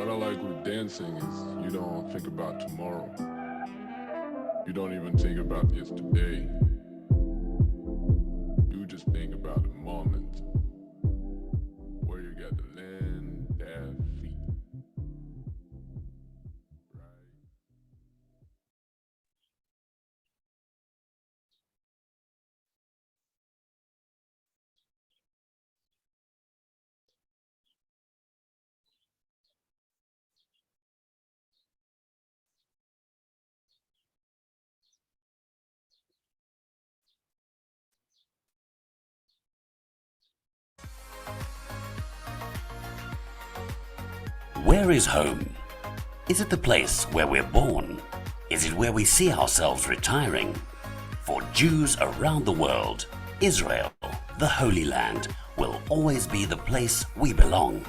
What I like with dancing is you don't think about tomorrow. You don't even think about yesterday. You just think about the moment where you got to land that feet. Right? Where is home? Is it the place where we're born? Is it where we see ourselves retiring? For Jews around the world, Israel, the Holy Land, will always be the place we belong.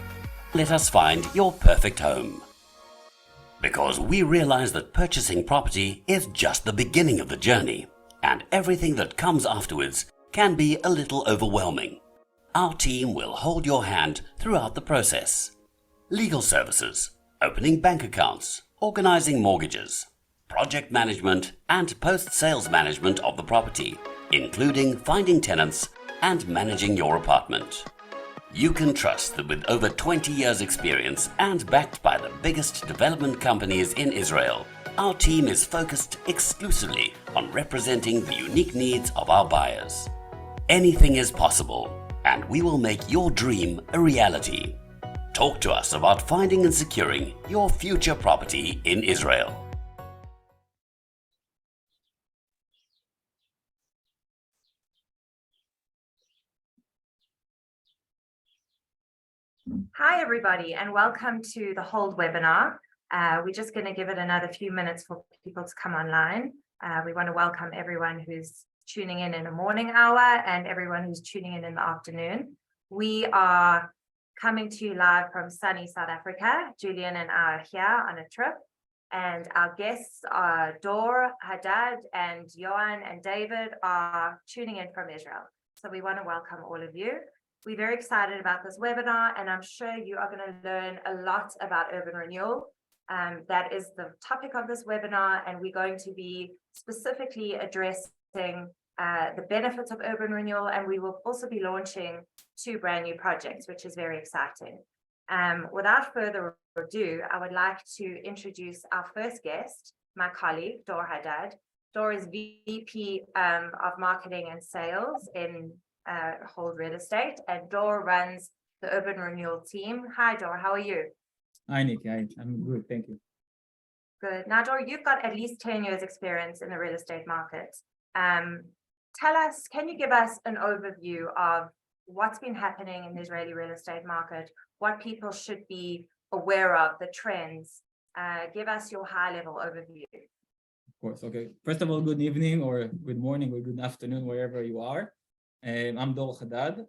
Let us find your perfect home. Because we realize that purchasing property is just the beginning of the journey, and everything that comes afterwards can be a little overwhelming. Our team will hold your hand throughout the process. Legal services, opening bank accounts, organizing mortgages, project management and post-sales management of the property, including finding tenants and managing your apartment. You can trust that with over 20 years experience and backed by the biggest development companies in Israel, our team is focused exclusively on representing the unique needs of our buyers. Anything is possible, and we will make your dream a reality. Talk to us about finding and securing your future property in Israel. Hi, everybody, and welcome to the Hold webinar. We're just going to give it another few minutes for people to come online. We want to welcome everyone who's tuning in the morning hour and everyone who's tuning in the afternoon. We are coming to you live from sunny South Africa. Julian and I are here on a trip, and our guests are Dor, Haddad, and Johan and David are tuning in from Israel. So we want to welcome all of you. We're very excited about this webinar, and I'm sure you are going to learn a lot about urban renewal. That is the topic of this webinar, and we're going to be specifically addressing the benefits of urban renewal, and we will also be launching 2 brand new projects, which is very exciting. Without further ado, I would like to introduce our first guest, my colleague, Dor Haddad. Dor is VP of Marketing and Sales in Hold Real Estate, and Dor runs the urban renewal team. Hi, Dor, how are you? Hi, Nikki. I'm good, thank you. Good. Now, Dor, you've got at least 10 years experience in the real estate market. Tell us, can you give us an overview of what's been happening in the Israeli real estate market, what people should be aware of, the trends? Give us your high-level overview. Of course. Okay. First of all, good evening or good morning or good afternoon, wherever you are. I'm Dor Haddad.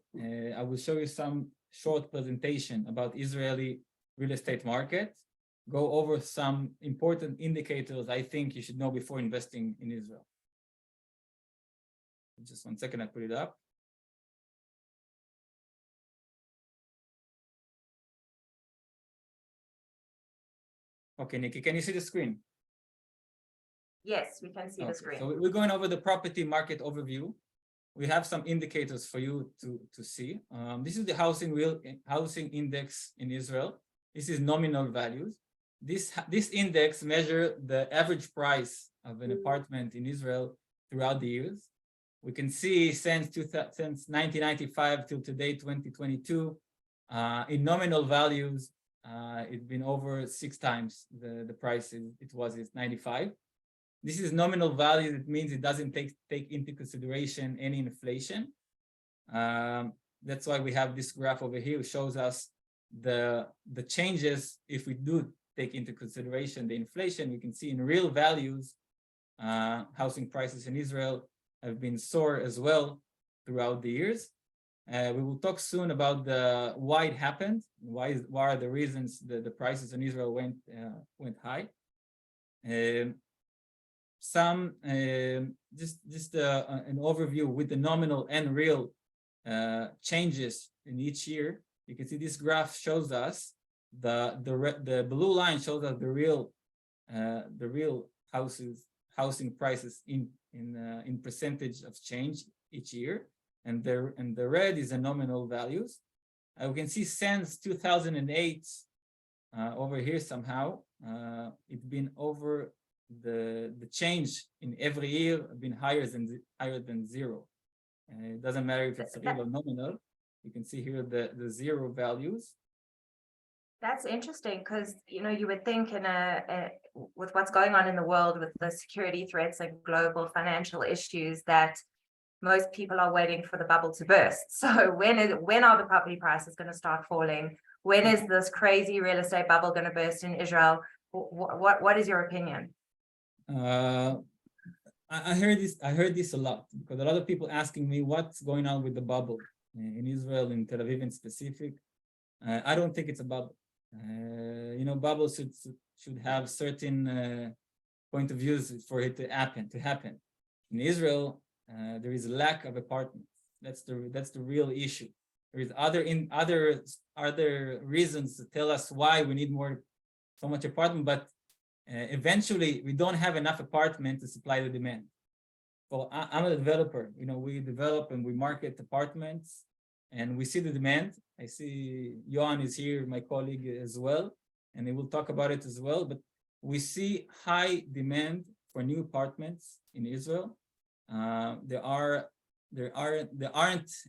I will show you some short presentation about Israeli real estate market, go over some important indicators I think you should know before investing in Israel. Just 1 second, I put it up. Okay, Nikki, can you see the screen? Yes, we can see the screen. So we're going over the property market overview. We have some indicators for you to see. This is the housing index in Israel. This is nominal values. This index measures the average price of an apartment in Israel throughout the years. We can see since 1995 till today, 2022, in nominal values, it's been over 6 times the price it was is 95. This is nominal value. It means it doesn't take into consideration any inflation. That's why we have this graph over here. It shows us the changes if we do take into consideration the inflation. We can see in real values, housing prices in Israel have been soar as well throughout the years. We will talk soon about why it happened, why are the reasons that the prices in Israel went high. Just an overview with the nominal and real changes in each year. You can see this graph shows us The blue line shows us the real housing prices in percentage of change each year, and the red is the nominal values. We can see since 2008 over here somehow it's been over the change in every year been higher than zero. It doesn't matter if it's real or nominal. You can see here the zero values. That's interesting because, you know, you would think with what's going on in the world with the security threats and global financial issues that most people are waiting for the bubble to burst. So when are the property prices going to start falling? When is this crazy real estate bubble going to burst in Israel? What is your opinion? I heard this a lot because a lot of people asking me what's going on with the bubble in Israel, in Tel Aviv in specific. I don't think it's a bubble. You know, bubbles should have certain point of views for it to happen. In Israel, there is a lack of apartments. That's the real issue. There is other reasons to tell us why we need so much apartment, but eventually we don't have enough apartment to supply the demand. So I'm a developer. You know, we develop and we market apartments, and we see the demand. I see Yohan is here, my colleague as well, and they will talk about it as well. But we see high demand for new apartments in Israel. There aren't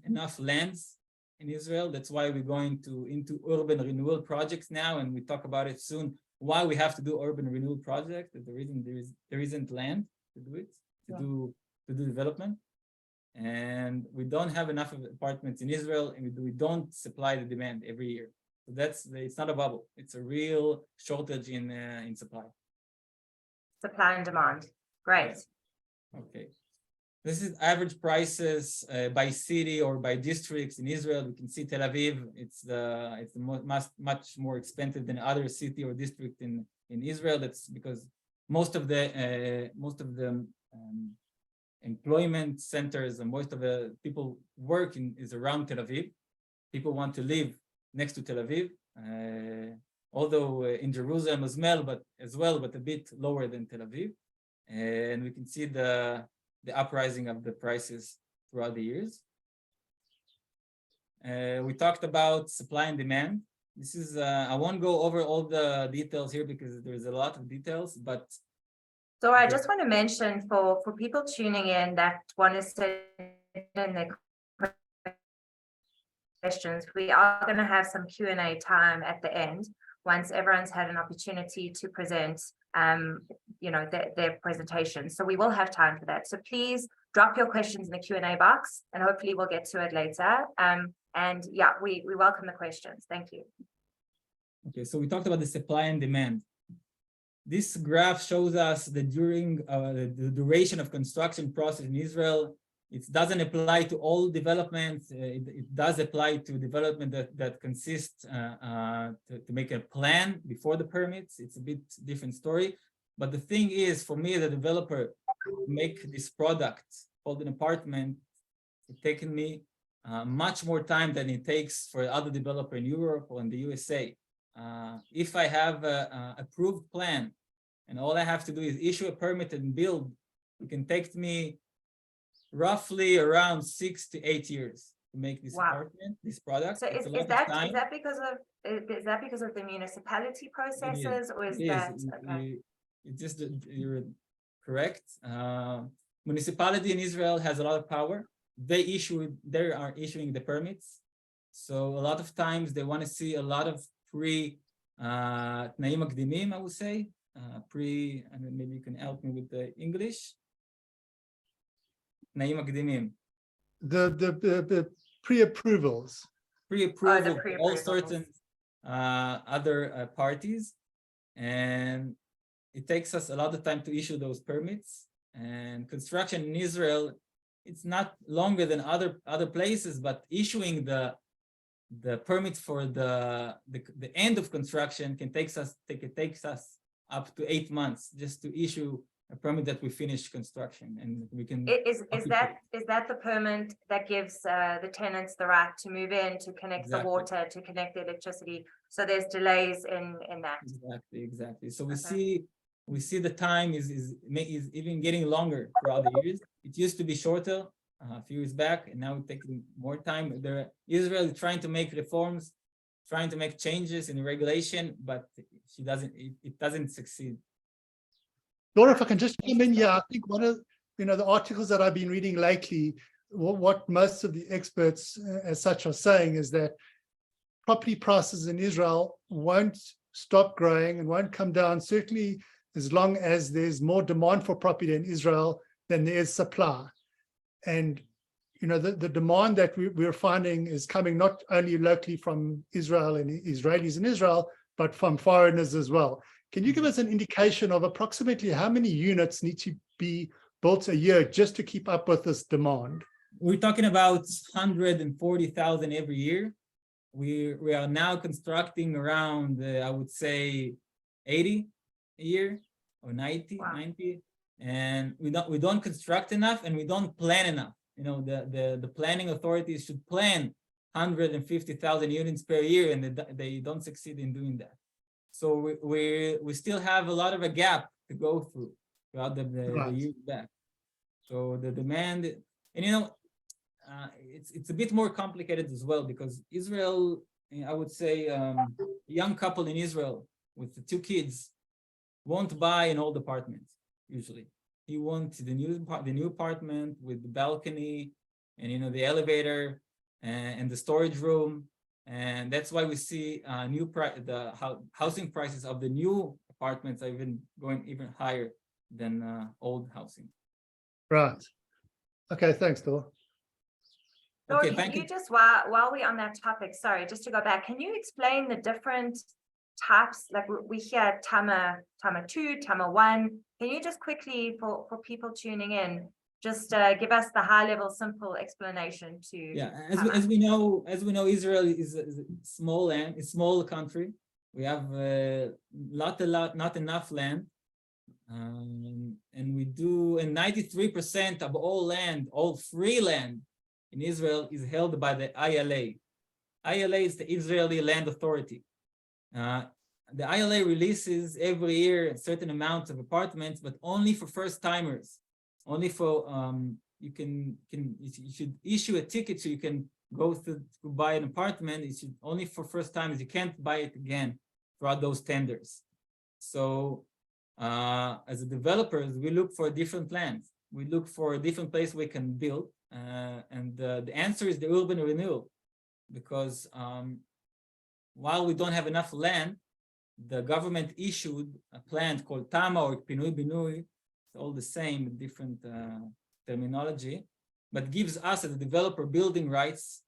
enough lands in Israel. That's why we're going into urban renewal projects now, and we talk about it soon. Why we have to do urban renewal projects? The reason there isn't land to do it, to do development, and we don't have enough apartments in Israel, and we don't supply the demand every year. So it's not a bubble. It's a real shortage in supply. Supply and demand. Great. Yeah. Okay. This is average prices by city or by districts in Israel. We can see Tel Aviv. It's much more expensive than other city or district in Israel. That's because most of the employment centers and most of the people working is around Tel Aviv. People want to live next to Tel Aviv, although in Jerusalem as well, but a bit lower than Tel Aviv. And we can see the uprising of the prices throughout the years. We talked about supply and demand. This is, I won't go over all the details here because there's a lot of details, but. So I just want to mention for people tuning in that want to send in their questions, we are going to have some Q&A time at the end once everyone's had an opportunity to present you know, their presentation. So we will have time for that. So please drop your questions in the Q&A box and hopefully we'll get to it later. And yeah, we welcome the questions. Thank you. Okay, so we talked about the supply and demand. This graph shows us the duration of construction process in Israel. It doesn't apply to all developments. It does apply to development that consists to make a plan before the permits. It's a bit different story. But the thing is, for me, as a developer, to make this product called an apartment, it's taken me much more time than it takes for other developer in Europe or in the USA. If I have an approved plan and all I have to do is issue a permit and build, it can take me roughly around 6 to 8 years to make this apartment, this product. So is that because of the municipality processes, or is that okay? It's just you're correct. Municipality in Israel has a lot of power. They are issuing the permits. So a lot of times they want to see a lot of תנאים מקדימים, I would say, and maybe you can help me with the English. תנאים מקדימים. The pre-approvals. Pre-approval, all certain other parties, and it takes us a lot of time to issue those permits. And construction in Israel, it's not longer than other places, but issuing the permit for the end of construction takes us up to 8 months just to issue a permit that we finish construction, and we can. Is that the permit that gives the tenants the right to move in, to connect the Exactly. water, to connect the electricity? So there's delays in that. Exactly. So Okay. we see the time is even getting longer throughout the years. It used to be shorter a few years back, and now it's taking more time. Israel is trying to make reforms, trying to make changes in the regulation, but it doesn't succeed. Laura, if I can just come in here, I think one of the articles that I've been reading lately, what most of the experts as such are saying is that property prices in Israel won't stop growing and won't come down, certainly as long as there's more demand for property in Israel than there is supply. And the demand that we're finding is coming not only locally from Israel and Israelis in Israel, but from foreigners as well. Can you give us an indication of approximately how many units need to be built a year just to keep up with this demand? We're talking about 140,000 every year. We are now constructing around, I would say, 80 a year or 90, Wow. 90. And we don't construct enough, and we don't plan enough. The planning authorities should plan 150,000 units per year, and they don't succeed in doing that. So we still have a lot of a gap to go through throughout the years back. So the demand, and it's a bit more complicated as well, because Israel, I would say, a young couple in Israel with the 2 kids won't buy an old apartment usually. He wants the new apartment with the balcony and the elevator and the storage room. And that's why we see the housing prices of the new apartments are going even higher than old housing. Right. Okay, thanks, Dor. Lord, Okay, can you just, while we're on that topic, sorry, just to go back, can you explain the different types? Like we hear Tama 2, Tama 1. Can you just quickly, for people tuning in, just give us the high level, simple explanation to? Yeah, as we know, Israel is a small country. We have not enough land, and we do, and 93% of all free land in Israel is held by the ILA. ILA is the Israeli Land Authority. The ILA releases every year a certain amount of apartments, but only for first timers. Only for you should issue a ticket so you can go to buy an apartment. It's only for first timers. You can't buy it again throughout those tenders. So as a developers, we look for different plans. We look for a different place we can build, and the answer is the urban renewal, because while we don't have enough land, the government issued a plan called Tama or Pinui Binui. It's all the same, different terminology, but gives us as a developer building rights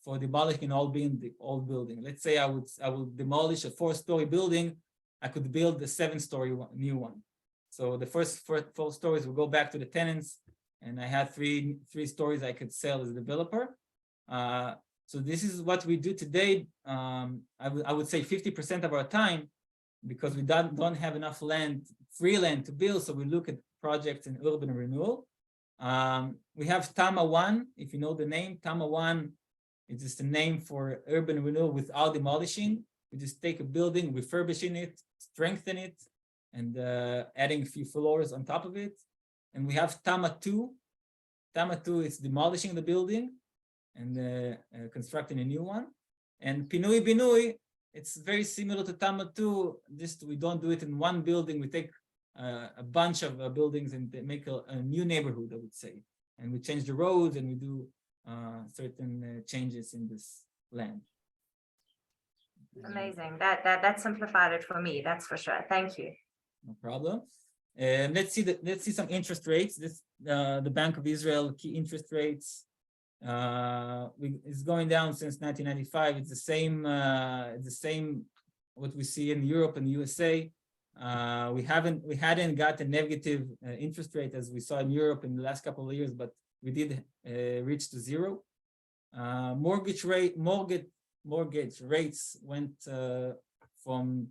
for demolishing all building. Let's say I will demolish a 4-story building. I could build a 7-story new one. So the first 4 stories will go back to the tenants, and I had three stories I could sell as a developer. So this is what we do today. I would say 50% of our time, because we don't have enough free land to build. So we look at projects in urban renewal. We have Tama 1, if you know the name. Tama 1 is just a name for urban renewal without demolishing. We just take a building, refurbishing it, strengthen it, and adding a few floors on top of it. And we have Tama 2. Tama 2 is demolishing the building and constructing a new one. And Pinui Binui, it's very similar to Tama 2, just we don't do it in one building. We take a bunch of buildings and make a new neighborhood, I would say. And we change the roads, and we do certain changes in this land. Amazing. That simplified it for me, that's for sure. Thank you. No problem. Let's see some interest rates. This the Bank of Israel key interest rates. It's going down since 1995. It's the same what we see in Europe and USA. We hadn't got a negative interest rate as we saw in Europe in the last couple of years, but we did reach to 0. Mortgage rates went from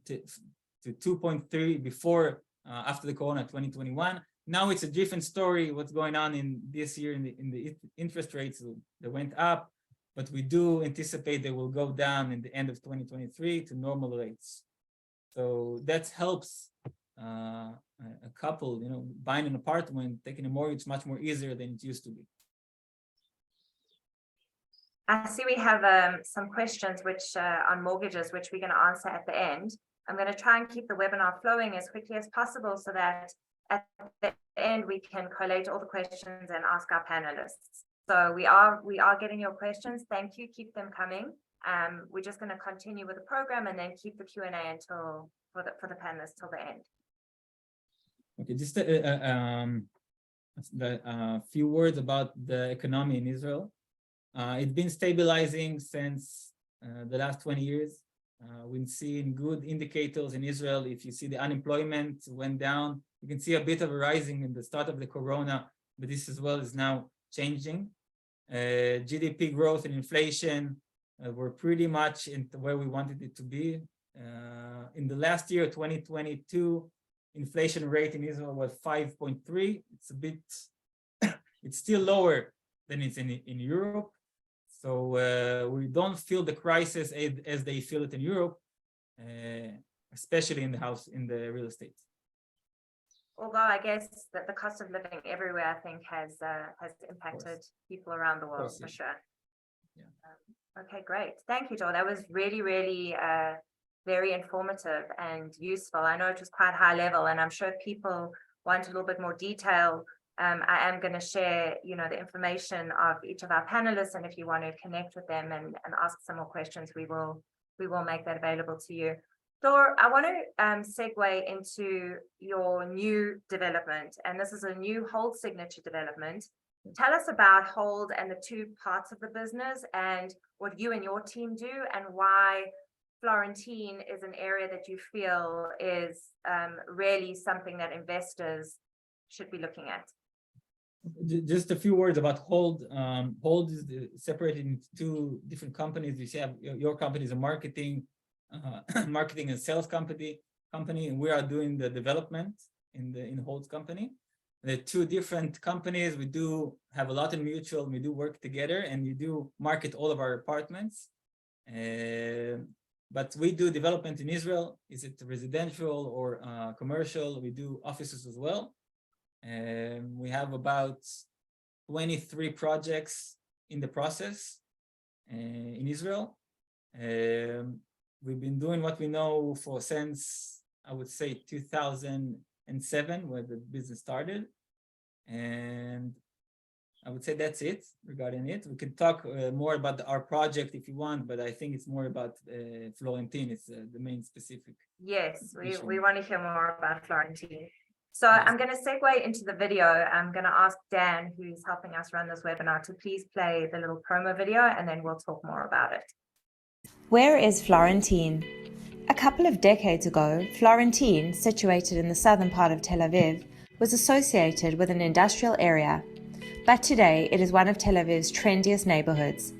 to 2.3 before after the Corona 2021. Now it's a different story. What's going on in this year in the interest rates, they went up, but we do anticipate they will go down in the end of 2023 to normal rates. So that helps a couple, buying an apartment, taking a mortgage much more easier than it used to be. I see we have some questions on mortgages, which we're going to answer at the end. I'm going to try and keep the webinar flowing as quickly as possible so that at the end we can collate all the questions and ask our panelists. So we are getting your questions. Thank you. Keep them coming. We're just going to continue with the program and then keep the Q&A until for the panelists till the end. Okay, just a few words about the economy in Israel. It's been stabilizing since the last 20 years. We've seen good indicators in Israel. If you see the unemployment went down, you can see a bit of a rising in the start of the Corona, but this as well is now changing. GDP growth and inflation were pretty much where we wanted it to be. In the last year, 2022, inflation rate in Israel was 5.3. It's a bit, it's still lower than it's in Europe. So we don't feel the crisis as they feel it in Europe, especially in the real estate. Although I guess that the cost of living everywhere, I think, has impacted people around the world for sure. Yeah. Okay, great. Thank you, Joel. That was really, really very informative and useful. I know it was quite high level, and I'm sure if people want a little bit more detail, I am going to share, the information of each of our panelists, and if you want to connect with them and ask some more questions, we will make that available to you. Dor, I want to segue into your new development, and this is a new Hold signature development. Tell us about Hold and the two parts of the business and what you and your team do, and why Florentine is an area that you feel is really something that investors should be looking at. Just a few words about Hold. Hold is separated into two different companies. You have your company is a marketing and sales company, and we are doing the development in Hold's company. They're two different companies. We do have a lot in mutual. We do work together, and we do market all of our apartments. But we do development in Israel. Is it residential or commercial? We do offices as well. We have about 23 projects in the process in Israel. We've been doing what we know since, I would say, 2007, where the business started. And I would say that's it regarding it. We can talk more about our project if you want, but I think it's more about Florentine. It's the main specific. Yes, we want to hear more about Florentine. So I'm going to segue into the video. I'm going to ask Dan, who's helping us run this webinar, to please play the little promo video, and then we'll talk more about it. Where is Florentine? A couple of decades ago, Florentine, situated in the southern part of Tel Aviv, was associated with an industrial area. But today, it is one of Tel Aviv's trendiest neighborhoods.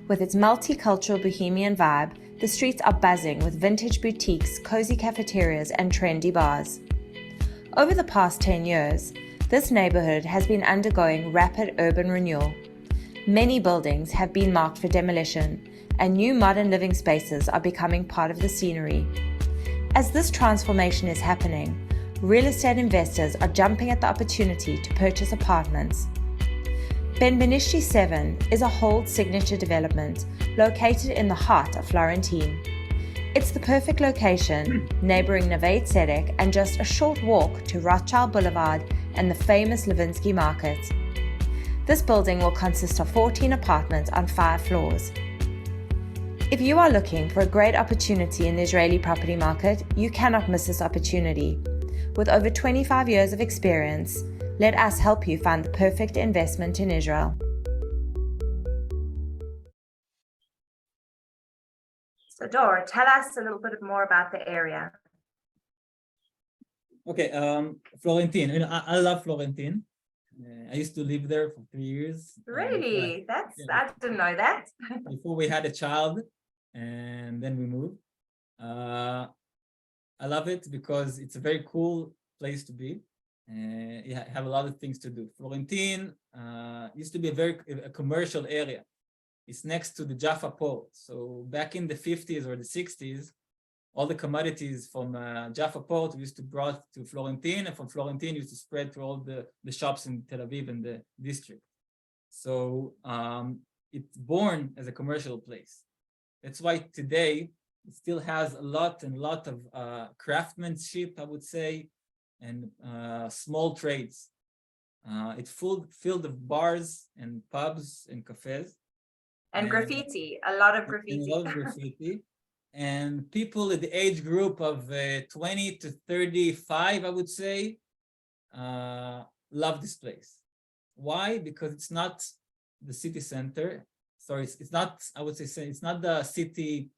With its multicultural bohemian vibe, the streets are buzzing with vintage boutiques, cozy cafeterias, and trendy bars. Over the past 10 years, this neighborhood has been undergoing rapid urban renewal. Many buildings have been marked for demolition, and new modern living spaces are becoming part of the scenery. As this transformation is happening, real estate investors are jumping at the opportunity to purchase apartments. Benvenishti 7 is a Hold signature development located in the heart of Florentine. It's the perfect location, neighboring Neve Tzedek and just a short walk to Rothschild Boulevard and the famous Levinsky Market. This building will consist of 14 apartments on 5 floors. If you are looking for a great opportunity in the Israeli property market, you cannot miss this opportunity. With over 25 years of experience, let us help you find the perfect investment in Israel. So Dor, tell us a little bit more about the area. Okay, Florentine. I love Florentine. I used to live there for 3 years. Really? I didn't know that. Before we had a child, and then we moved. I love it because it's a very cool place to be. You have a lot of things to do. Florentine used to be a commercial area. It's next to the Jaffa port. So back in the 50s or the 60s, all the commodities from Jaffa port used to brought to Florentine, and from Florentine used to spread to all the shops in Tel Aviv and the district. So it's born as a commercial place. That's why today it still has a lot of craftsmanship, I would say, and small trades. It's filled of bars and pubs and cafes. And graffiti, a lot of graffiti. And a lot of graffiti. And people at the age group of 20 to 35, I would say, love this place. Why? Because it's not the city center. Sorry, it's not, I would say, it's not the city.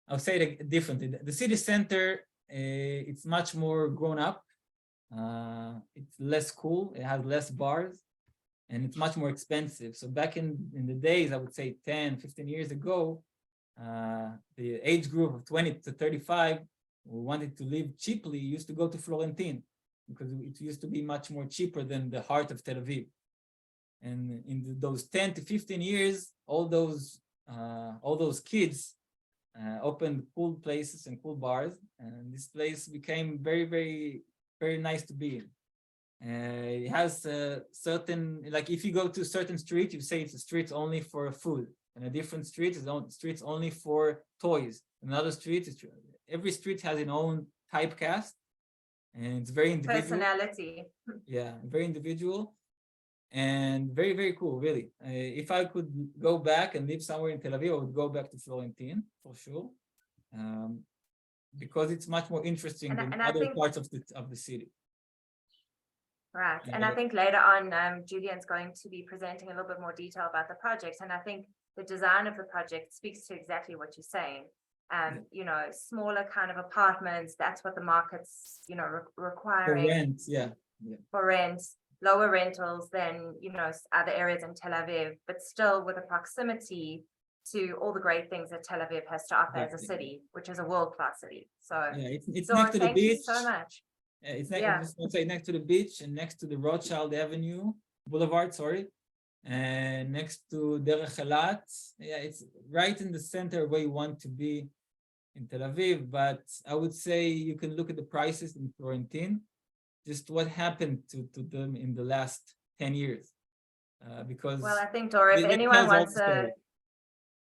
I'll say it differently. The city center, it's much more grown up. It's less cool. It has less bars. And it's much more expensive. So back in the days, I would say 10, 15 years ago, the age group of 20 to 35 who wanted to live cheaply used to go to Florentine because it used to be much more cheaper than the heart of Tel Aviv. And in those 10 to 15 years, all those kids opened cool places and cool bars, and this place became very, very, very nice to be in. It has certain, like if you go to a certain street, you say it's a street only for food, and a different street is streets only for toys. Another street, every street has its own typecast, and it's very individual. Personality. Yeah, very individual, and very, very cool, really. If I could go back and live somewhere in Tel Aviv, I would go back to Florentine for sure, because it's much more interesting than other parts of the city. Right. And I think later on, Julian's going to be presenting a little bit more detail about the project. And I think the design of the project speaks to exactly what you're saying. You know, smaller kind of apartments, that's what the market's, you know, requiring. For rent, yeah. For rent, lower rentals than, you know, other areas in Tel Aviv, but still with a proximity to all the great things that Tel Aviv has to offer as a city, which is a world-class city. So, yeah, it's so next to the thank beach. you so much. It's next to the beach and next to the Rothschild Boulevard, and next to Derech Elat. Yeah, it's right in the center where you want to be in Tel Aviv. But I would say you can look at the prices in Florentine, just what happened to them in the last 10 years. Because well, I think, Dora, if anyone wants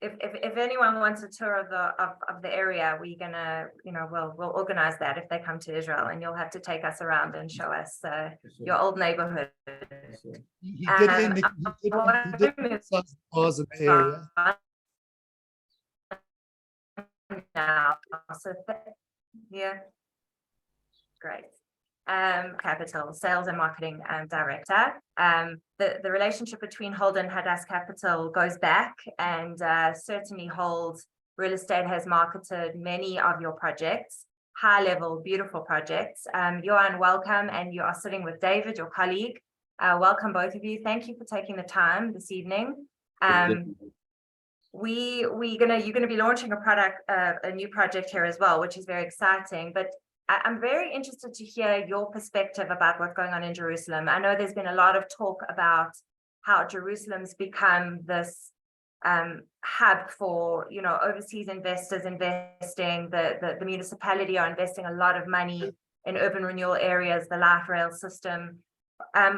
if anyone wants a tour of the area, we're gonna, you know, we'll organize that if they come to Israel, and you'll have to take us around and show us your old neighborhood. He did some bars in the area. Now, so yeah, great. Capital Sales and Marketing Director. The relationship between Hold and Hadass Capital goes back, and certainly Hold Real Estate has marketed many of your projects, high-level, beautiful projects. Johan, welcome, and you are sitting with David, your colleague. Welcome, both of you. Thank you for taking the time this evening. You're gonna be launching a new project here as well, which is very exciting. But I'm very interested to hear your perspective about what's going on in Jerusalem. I know there's been a lot of talk about how Jerusalem's become this hub for, you know, overseas investors investing. The municipality are investing a lot of money in urban renewal areas, the light rail system.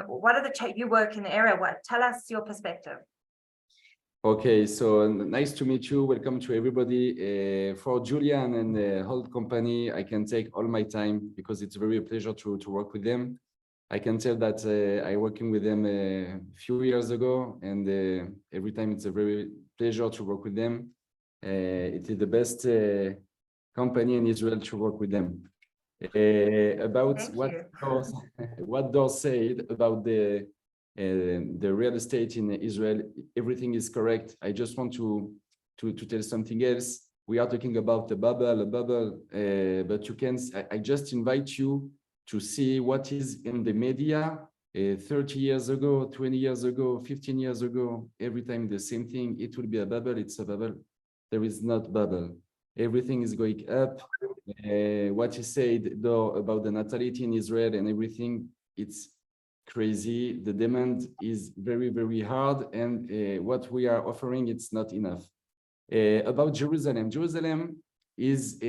What are you work in the area? Tell us your perspective. Okay, so nice to meet you. Welcome to everybody. For Julian and the whole company, I can take all my time because it's very a pleasure to work with them. I can tell that I working with them a few years ago, and every time it's a very pleasure to work with them. It is the best company in Israel to work with them. About what Dor said about the real estate in Israel, everything is correct. I just want to tell something else. We are talking about a bubble, but you can. I just invite you to see what is in the media 30 years ago, 20 years ago, 15 years ago. Every time the same thing. It will be a bubble. It's a bubble. There is not bubble. Everything is going up. What you said though about the natality in Israel and everything, it's crazy. The demand is very, very hard, and what we are offering, it's not enough. About Jerusalem, Jerusalem is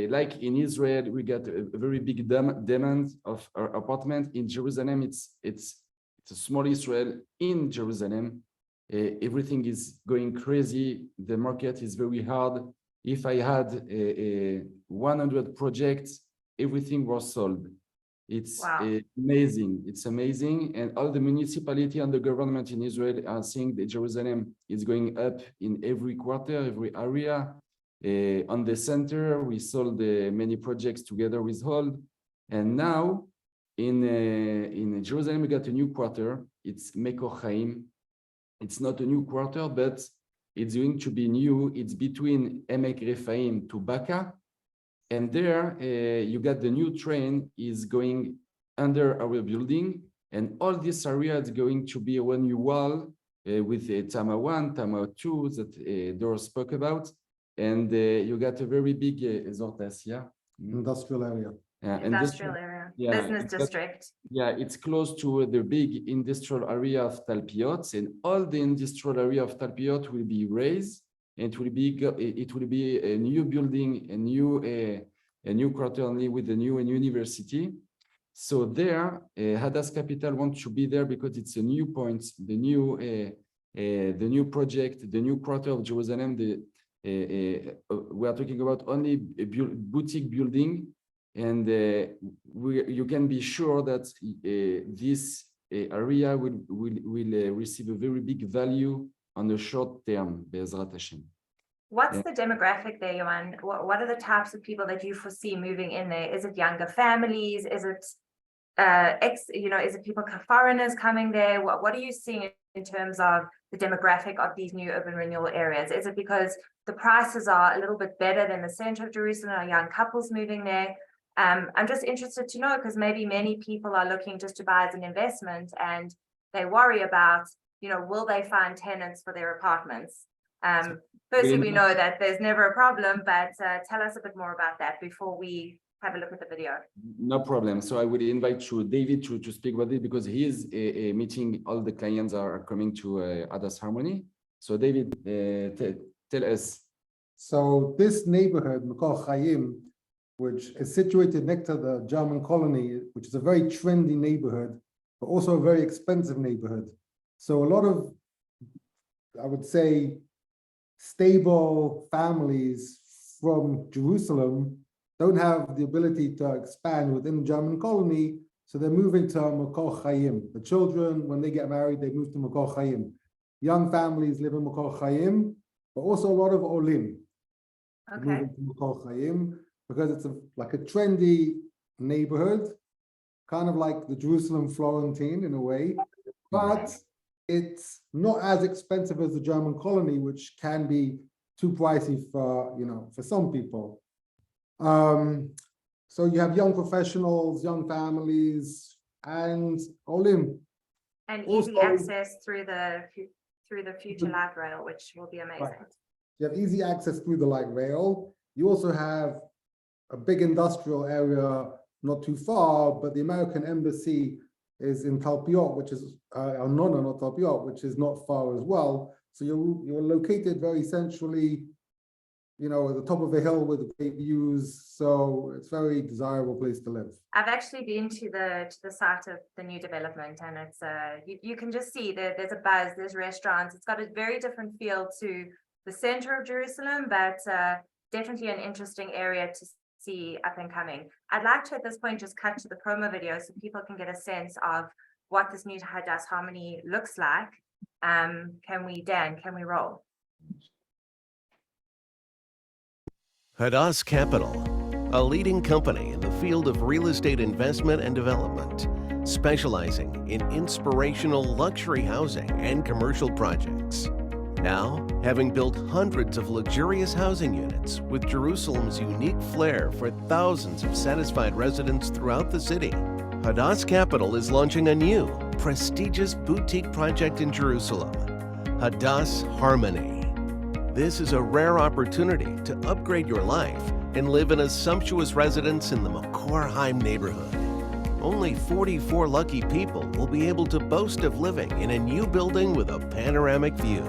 like in Israel, we got a very big demand of our apartment. In Jerusalem, it's a small Israel. In Jerusalem, everything is going crazy. The market is very hard. If I had 100 projects, everything was sold. It's amazing. It's amazing. And all the municipality and the government in Israel are seeing that Jerusalem is going up in every quarter, every area. On the center, we sold many projects together with Hold. And now in Jerusalem, we got a new quarter. It's Mekor Chaim. It's not a new quarter, but it's going to be new. It's between Emek Rephaim to Baka. And there you got the new train is going under our building. And all this area is going to be one new wall with Tama 1, Tama 2 that Dor spoke about. And you got a very big Industrial area. Industrial area, business district. Yeah, it's close to the big industrial area of Talpiot, and all the industrial area of Talpiot will be raised, and it will be a new building, a new quarter only with a new university. So there, Hadass Capital wants to be there because it's a new point, the new project, the new quarter of Jerusalem. We are talking about only a boutique building. And you can be sure that this area will receive a very big value on the short term, Be'ezrat Hashem. What's the demographic there, Yohan? What are the types of people that you foresee moving in there? Is it younger families? Is it is it people, foreigners coming there? What are you seeing in terms of the demographic of these new urban renewal areas? Is it because the prices are a little bit better than the center of Jerusalem, are young couples moving there? I'm just interested to know, because maybe many people are looking just to buy as an investment and they worry about, will they find tenants for their apartments? Firstly, we know that there's never a problem, but tell us a bit more about that before we have a look at the video. No problem. So I would invite David to speak about it because he is meeting all the clients are coming to Hadass Harmony. So David, tell us. So this neighborhood, Mekor Chaim, which is situated next to the German colony, which is a very trendy neighborhood, but also a very expensive neighborhood. So a lot of, I would say, stable families from Jerusalem don't have the ability to expand within the German colony, so they're moving to Mekor Chaim. The children, when they get married, they move to Mekor Chaim. Young families live in Mekor Chaim, but also a lot of Olim moving to Mekor Chaim, because it's like a trendy neighborhood, kind of like the Jerusalem Florentine in a way, but it's not as expensive as the German colony, which can be too pricey for, for some people. So you have young professionals, young families, and Olim. And easy access through the future light rail, which will be amazing. Right. You have easy access through the light rail. You also have a big industrial area not too far, but the American embassy is in Talpiot, which is Arnona, not Talpiot, which is not far as well. So you're located very centrally, at the top of a hill with great views. So it's a very desirable place to live. I've actually been to the site of the new development, and it's you can just see that there's a buzz, there's restaurants. It's got a very different feel to the center of Jerusalem, but definitely an interesting area to see up and coming. I'd like to at this point just cut to the promo video so people can get a sense of what this new Hadass Harmony looks like. Can we roll? Hadass Capital, a leading company in the field of real estate investment and development, specializing in inspirational luxury housing and commercial projects. Now, having built hundreds of luxurious housing units with Jerusalem's unique flair for thousands of satisfied residents throughout the city, Hadass Capital is launching a new, prestigious boutique project in Jerusalem, Hadass Harmony. This is a rare opportunity to upgrade your life and live in a sumptuous residence in the Makorheim neighborhood. Only 44 lucky people will be able to boast of living in a new building with a panoramic view,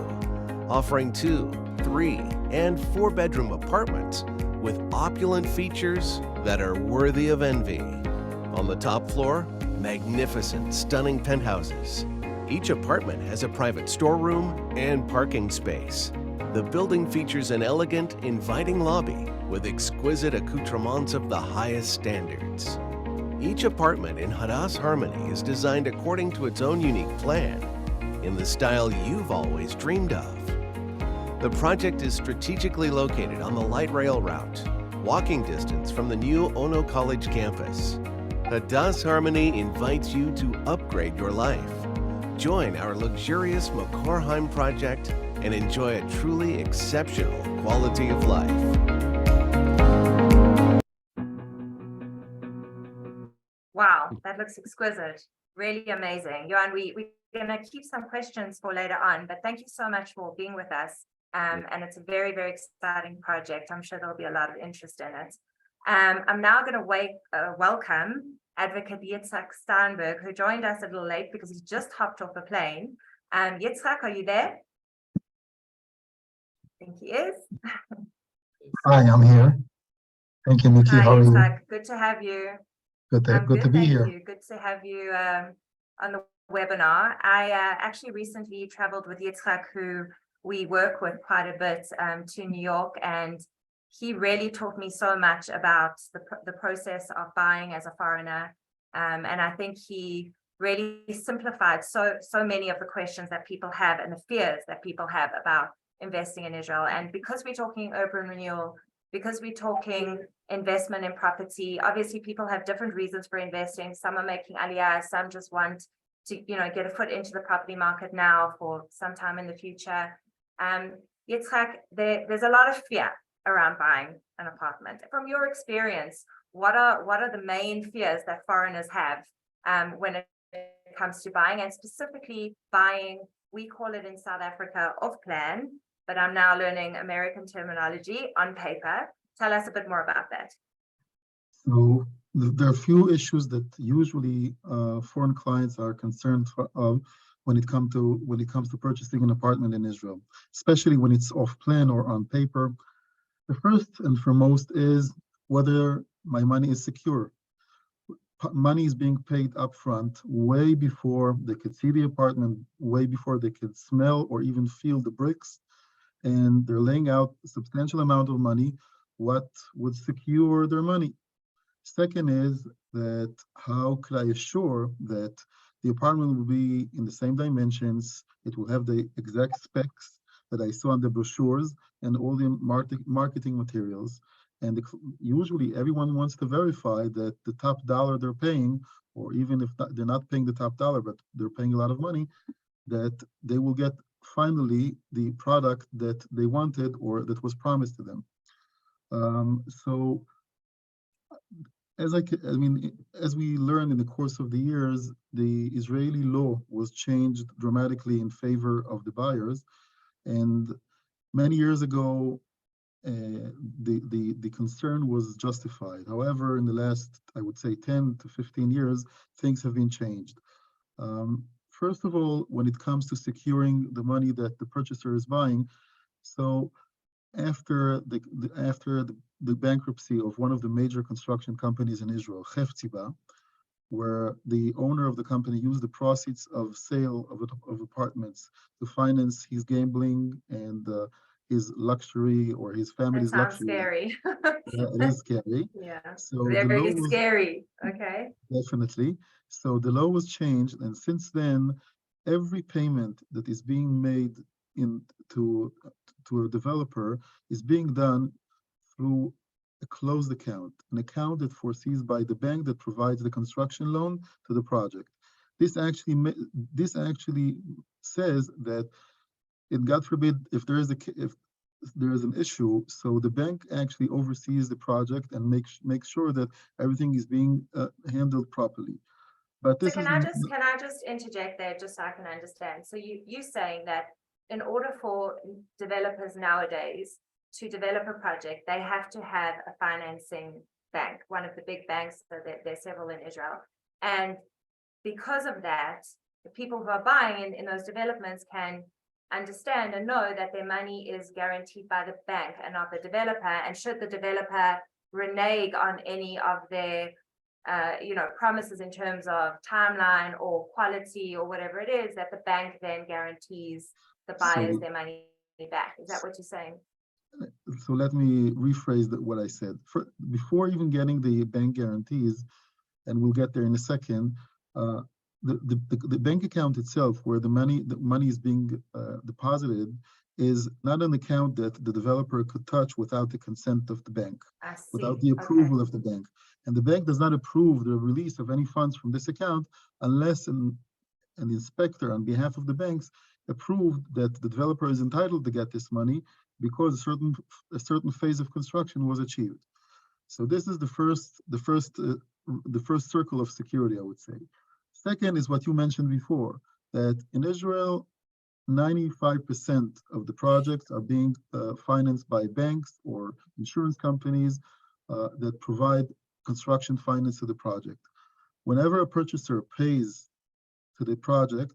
offering 2, 3, and 4-bedroom apartments with opulent features that are worthy of envy. On the top floor, magnificent, stunning penthouses. Each apartment has a private storeroom and parking space. The building features an elegant, inviting lobby with exquisite accoutrements of the highest standards. Each apartment in Hadass Harmony is designed according to its own unique plan, in the style you've always dreamed of. The project is strategically located on the light rail route, walking distance from the new Ono College campus. Hadass Harmony invites you to upgrade your life. Join our luxurious Makorheim project and enjoy a truly exceptional quality of life. Wow, that looks exquisite. Really amazing. Johan, we're going to keep some questions for later on, but thank you so much for being with us. And it's a very, very exciting project. I'm sure there'll be a lot of interest in it. I'm now going to welcome Advocate Yitzhak Steinberg, who joined us a little late because he just hopped off a plane. Yitzhak, are you there? I think he is. Hi, I'm here. Thank you, Nikki. Hi, How are you? Yitzhak. Good to have you. Good to be thank here. you. Good to have you on the webinar. I actually recently traveled with Yitzhak, who we work with quite a bit, to New York, and he really taught me so much about the process of buying as a foreigner. And I think he really simplified so many of the questions that people have and the fears that people have about investing in Israel. And because we're talking urban renewal, because we're talking investment in property, obviously people have different reasons for investing. Some are making aliyah, some just want to, get a foot into the property market now for some time in the future. Yitzhak, there's a lot of fear around buying an apartment. From your experience, what are the main fears that foreigners have when it comes to buying, and specifically buying, we call it in South Africa off plan, but I'm now learning American terminology, on paper. Tell us a bit more about that. So there are a few issues that usually foreign clients are concerned of when it comes to purchasing an apartment in Israel, especially when it's off plan or on paper. The first and foremost is whether my money is secure. Money is being paid upfront way before they could see the apartment, way before they could smell or even feel the bricks. And they're laying out a substantial amount of money, what would secure their money. Second is that how could I assure that the apartment will be in the same dimensions, it will have the exact specs that I saw on the brochures and all the marketing materials. And usually everyone wants to verify that the top dollar they're paying, or even if they're not paying the top dollar, but they're paying a lot of money, that they will get finally the product that they wanted or that was promised to them. So as we learned in the course of the years, the Israeli law was changed dramatically in favor of the buyers. And many years ago, the concern was justified. However, in the last, I would say, 10 to 15 years, things have been changed. First of all, when it comes to securing the money that the purchaser is buying, so after the bankruptcy of one of the major construction companies in Israel, Hefziba, where the owner of the company used the proceeds of sale of apartments to finance his gambling and his luxury or his family's luxury. Scary. It is scary. Yeah, So they're the very law was, scary. Okay. definitely. So the law was changed, and since then, every payment that is being made to a developer is being done through a closed account, an account that foresees by the bank that provides the construction loan to the project. This actually says that, God forbid, if there is an issue, so the bank actually oversees the project and makes sure that everything is being handled properly. But this so can I just interject there just so I can understand? So you're saying that in order for developers nowadays to develop a project, they have to have a financing bank, one of the big banks, so there's several in Israel. And because of that, the people who are buying in those developments can understand and know that their money is guaranteed by the bank and not the developer. And should the developer renege on any of their promises in terms of timeline or quality or whatever it is, that the bank then guarantees the buyers their money back. Is that what you're saying? So let me rephrase what I said. Before even getting the bank guarantees, and we'll get there in a second, the bank account itself, where the money is being deposited, is not an account that the developer could touch without the consent of the bank, without the approval of the bank. And the bank does not approve the release of any funds from this account unless an inspector on behalf of the banks approved that the developer is entitled to get this money because a certain phase of construction was achieved. So this is the first circle of security, I would say. Second is what you mentioned before, that in Israel, 95% of the projects are being financed by banks or insurance companies that provide construction finance to the project. Whenever a purchaser pays to the project,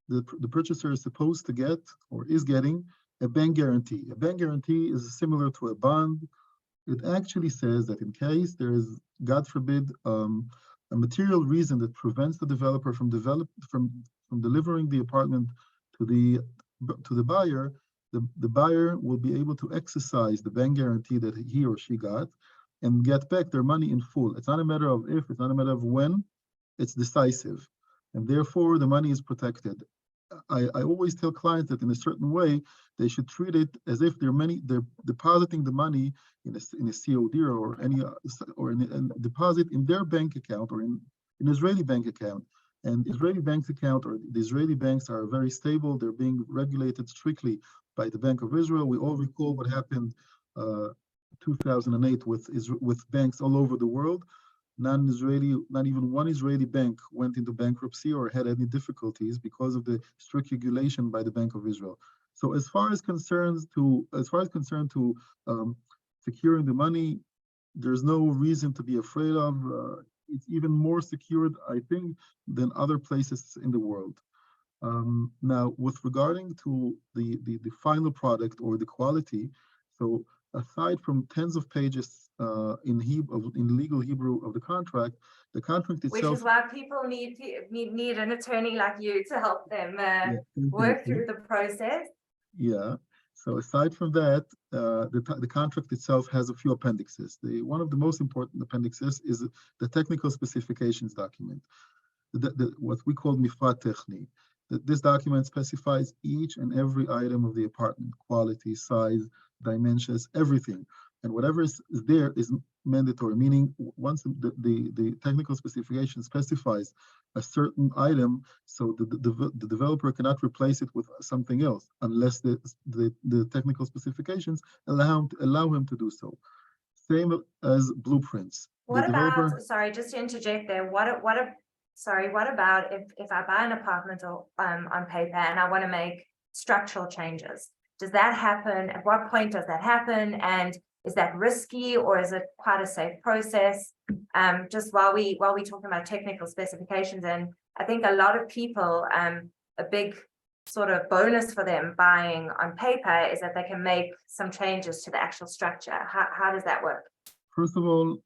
the purchaser is supposed to get or is getting a bank guarantee. A bank guarantee is similar to a bond. It actually says that in case there is, God forbid, a material reason that prevents the developer from delivering the apartment to the buyer, the buyer will be able to exercise the bank guarantee that he or she got and get back their money in full. It's not a matter of if, it's not a matter of when, it's decisive. And therefore, the money is protected. I always tell clients that in a certain way, they should treat it as if they're depositing the money in a COD or in a deposit in their bank account or in an Israeli bank account. And Israeli bank account or the Israeli banks are very stable. They're being regulated strictly by the Bank of Israel. We all recall what happened 2008 with banks all over the world. Not even one Israeli bank went into bankruptcy or had any difficulties because of the strict regulation by the Bank of Israel. So as far as concerned to securing the money, there's no reason to be afraid of. It's even more secured, I think, than other places in the world. Now, with regarding to the final product or the quality, so aside from tens of pages in legal Hebrew of the contract itself. Which is why people need an attorney like you to help them work through the process. Yeah. So aside from that, the contract itself has a few appendixes. One of the most important appendixes is the technical specifications document, what we call mifrat techni. This document specifies each and every item of the apartment, quality, size, dimensions, everything. And whatever is there is mandatory, meaning once the technical specification specifies a certain item, so the developer cannot replace it with something else unless the technical specifications allow him to do so. Same as blueprints. What about, sorry, just to interject there, what about if I buy an apartment on paper and I want to make structural changes? Does that happen? At what point does that happen? And is that risky or is it quite a safe process? Just while we talking about technical specifications, and I think a lot of people, a big sort of bonus for them buying on paper is that they can make some changes to the actual structure. How does that work? First of all,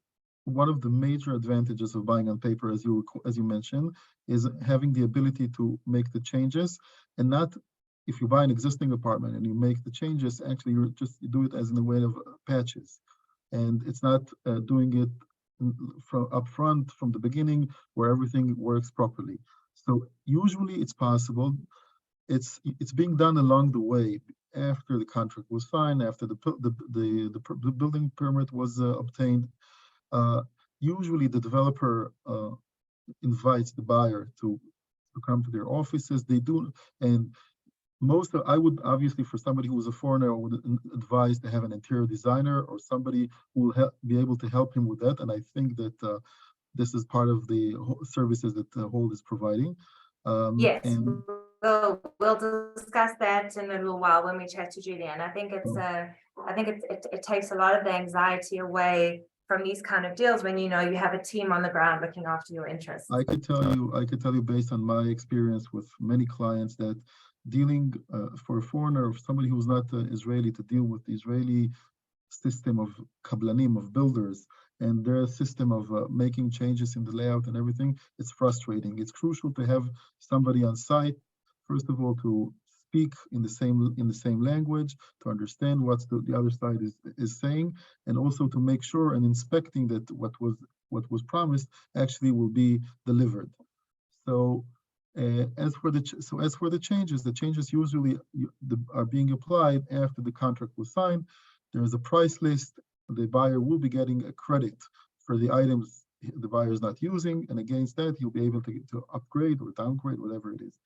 one of the major advantages of buying on paper, as you mentioned, is having the ability to make the changes, and not if you buy an existing apartment and you make the changes, actually you do it as in a way of patches, and it's not doing it from upfront from the beginning where everything works properly. So usually it's possible. It's being done along the way after the contract was signed, after the building permit was obtained. Usually the developer invites the buyer to come to their offices. They do, and I would obviously, for somebody who is a foreigner, I would advise to have an interior designer or somebody who will be able to help him with that. And I think that this is part of the services that Hold is providing. Yes, and we'll discuss that in a little while when we chat to Julian. I think it takes a lot of the anxiety away from these kind of deals when you know you have a team on the ground looking after your interests. I could tell you based on my experience with many clients that dealing for a foreigner, or somebody who's not Israeli, to deal with the Israeli system of kablanim, of builders, and their system of making changes in the layout and everything, it's frustrating. It's crucial to have somebody on site, first of all, to speak in the same language, to understand what the other side is saying, and also to make sure and inspecting that what was promised actually will be delivered. So as for the changes usually are being applied after the contract was signed. There is a price list. The buyer will be getting a credit for the items the buyer is not using, and against that, he'll be able to upgrade or downgrade, whatever it is.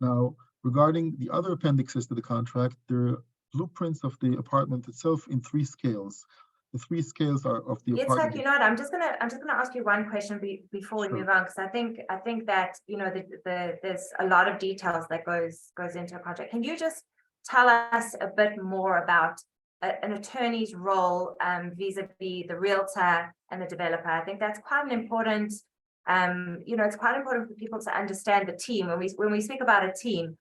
Now, regarding the other appendixes to the contract, there are blueprints of the apartment itself in 3 scales. The 3 scales are of the apartment. Yitzhak, you know what? I'm just gonna ask you one question before we Sure. move on, because I think that there's a lot of details that goes into a contract. Can you just tell us a bit more about an attorney's role vis-a-vis the realtor and the developer? I think that's quite an important. It's quite important for people to understand the team. When we speak about a team,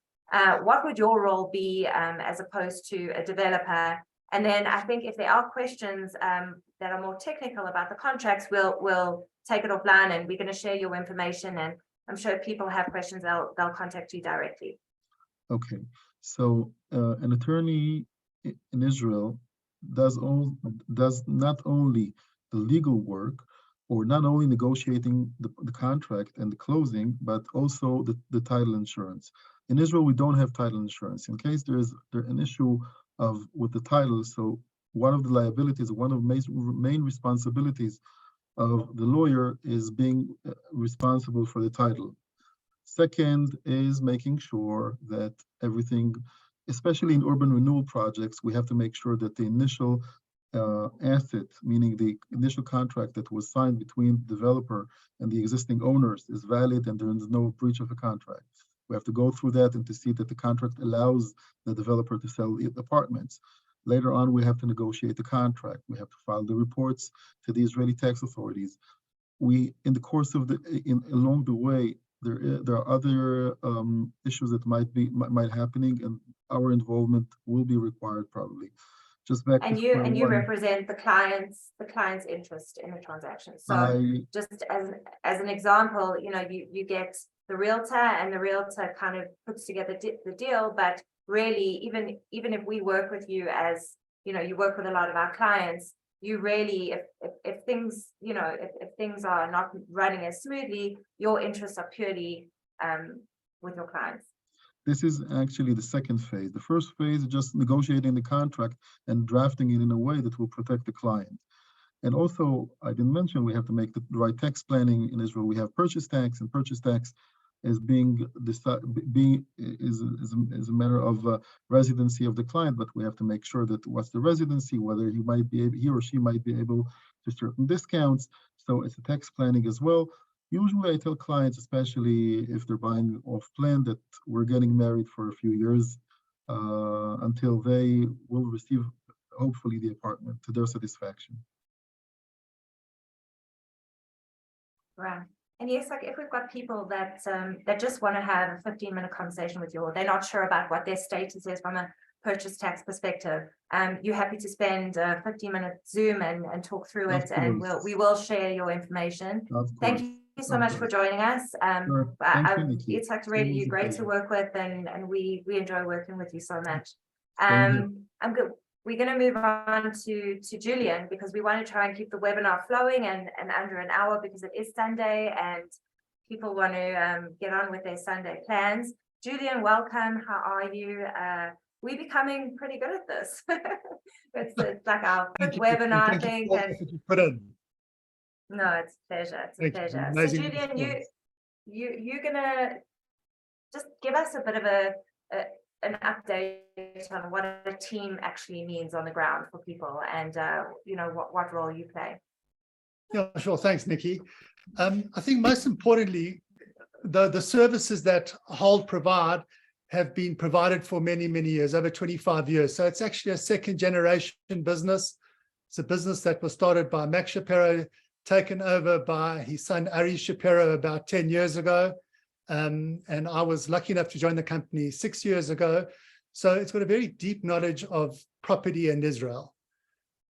what would your role be as opposed to a developer? And then I think if there are questions that are more technical about the contracts, we'll take it offline, and we're going to share your information. And I'm sure if people have questions, they'll contact you directly. Okay, so an attorney in Israel does not only the legal work, or not only negotiating the contract and the closing, but also the title insurance. In Israel, we don't have title insurance. In case there's an issue with the title, so one of the liabilities, one of the main responsibilities of the lawyer is being responsible for the title. Second is making sure that everything, especially in urban renewal projects, we have to make sure that the initial asset, meaning the initial contract that was signed between the developer and the existing owners, is valid and there is no breach of a contract. We have to go through that and to see that the contract allows the developer to sell the apartments. Later on, we have to negotiate the contract. We have to file the reports to the Israeli tax authorities. In the course of along the way, there are other issues that might happening, and our involvement will be required probably. Just back and you represent the client's interest in the transaction. So just as an example, you get the realtor, and the realtor kind of puts together the deal. But really, even if we work with you, as you work with a lot of our clients, you really, if things are not running as smoothly, your interests are purely with your clients. This is actually the second phase. The first phase is just negotiating the contract and drafting it in a way that will protect the client. And also, I didn't mention, we have to make the right tax planning in Israel. We have purchase tax, and purchase tax is is a matter of residency of the client. But we have to make sure that what's the residency, whether he or she might be able to certain discounts. So it's a tax planning as well. Usually I tell clients, especially if they're buying off plan, that we're getting married for a few years until they will receive, hopefully, the apartment to their satisfaction. Right. And yes, like if we've got people that just want to have a 15-minute conversation with you, or they're not sure about what their status is from a purchase tax perspective, you're happy to spend a 15-minute Zoom and talk through it, and we will share your information. Thank you so much for joining us. Sure. It's like really you're great to work with, and we enjoy working with you so much. We're going to move on to Julian, because we want to try and keep the webinar flowing and under an hour, because it is Sunday and people want to get on with their Sunday plans. Julian, welcome. How are you? We're becoming pretty good at this. It's like our fifth webinar, I think. No, it's a pleasure. It's a pleasure. So Julian, you're gonna just give us a bit of an update on what a team actually means on the ground for people, and what role you play. Yeah, sure. Thanks, Nikki. I think most importantly, the services that Hold provide have been provided for many, many years, over 25 years. So it's actually a second generation business. It's a business that was started by Max Shapiro, taken over by his son, Ari Shapiro, about 10 years ago. And I was lucky enough to join the company 6 years ago. So it's got a very deep knowledge of property in Israel.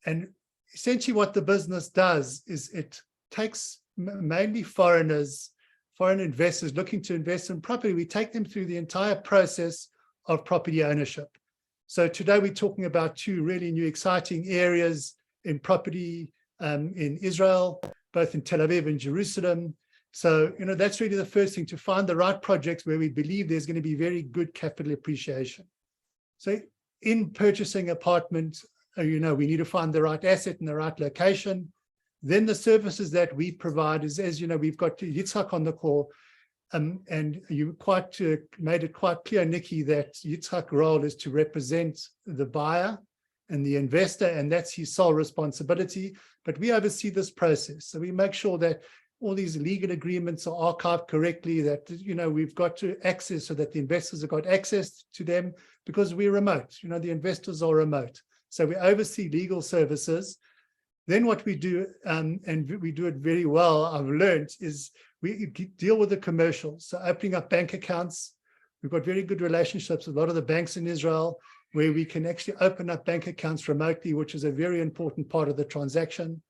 And essentially what the business does is it takes mainly foreign investors looking to invest in property. We take them through the entire process of property ownership. So today we're talking about two really new exciting areas in property in Israel, both in Tel Aviv and Jerusalem. So, that's really the first thing, to find the right projects where we believe there's going to be very good capital appreciation. So in purchasing apartment, we need to find the right asset in the right location. Then the services that we provide is, as you know, we've got Yitzhak on the call, and you made it quite clear, Nikki, that Yitzhak's role is to represent the buyer and the investor, and that's his sole responsibility. But we oversee this process. So we make sure that all these legal agreements are archived correctly, that, we've got to access so that the investors have got access to them, because we're remote, the investors are remote. So we oversee legal services. Then what we do, and we do it very well, I've learned, is we deal with the commercials. So opening up bank accounts. We've got very good relationships with a lot of the banks in Israel, where we can actually open up bank accounts remotely, which is a very important part of the transaction.